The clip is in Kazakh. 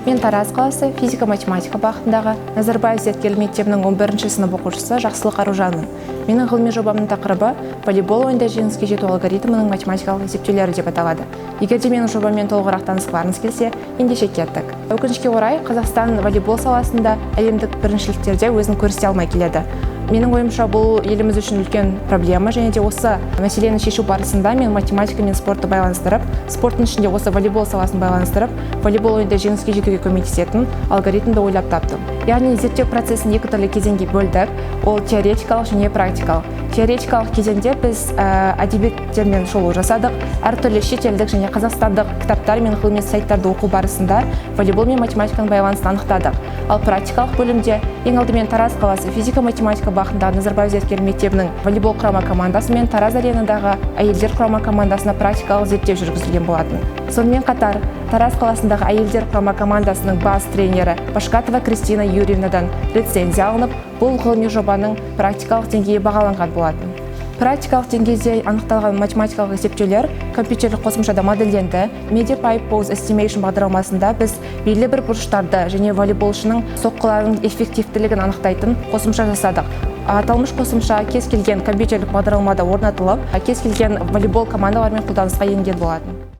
Мен Тараз қаласы физика-математика бағытындағы Назарбаев зияткерлік мектебінің 11-ші сынып оқушысы Жақсылық Аружанмын. Менің ғылыми жобамның тақырыбы волейбол ойында жеңіске жету алгоритмінің математикалық есептеулері деп аталады. Егер де менің жобаммен толығырақ танысқыларыңыз келсе, ендеше кеттік. Өкінішке орай, Қазақстан волейбол саласында әлемдік біріншіліктерде өзін көрсете алмай келеді. Менің ойымша, бұл еліміз үшін үлкен проблема, және де осы мәселені шешу барысында мен математика мен спортты байланыстырып, спорттың ішінде осы волейбол саласын байланыстырып, волейбол ойында жеңіске жетуге көмектесетін алгоритмді ойлап таптым. Яғни зерттеу процесін екі түрлі кезеңге бөлдік. Ол теоретикалық және практикалық. Теоретикалық кезеңде біз әдебиеттермен шолу жасадық, әртүрлі шетелдік және қазақстандық кітаптар мен ғылыми сайттарды оқу барысында волейбол мен математиканың байланысын анықтадық. Ал практикалық бөлімде ең алдымен Тараз қаласы физика-математика бағытындағы Назарбаев зияткерлік мектебінің волейбол құрама командасы мен Тараз аренадағы әйелдер құрама командасына практикалық зерттеу жүргізілген болатын. Сонымен қатар, Тараз қаласындағы әйелдер құрама командасының бас тренері Пашкатова Кристина Юрьевнадан рецензия алынып, бұл ғылыми жобаның практикалық деңгейі бағаланған болатын. Практикалық деңгейде анықталған математикалық есептеулер компьютерлік қосымшада моделленді. Media Pipe Pose Estimation бағдарламасында біз белгілі бір бұрыштарды және волейболшының соққыларының эффективтілігін анықтайтын қосымша жасадық. Аталмыш қосымша кез келген компьютерлік бағдарламада орнатылып, кез келген волейбол командаларымен қолданысқа енген болатын.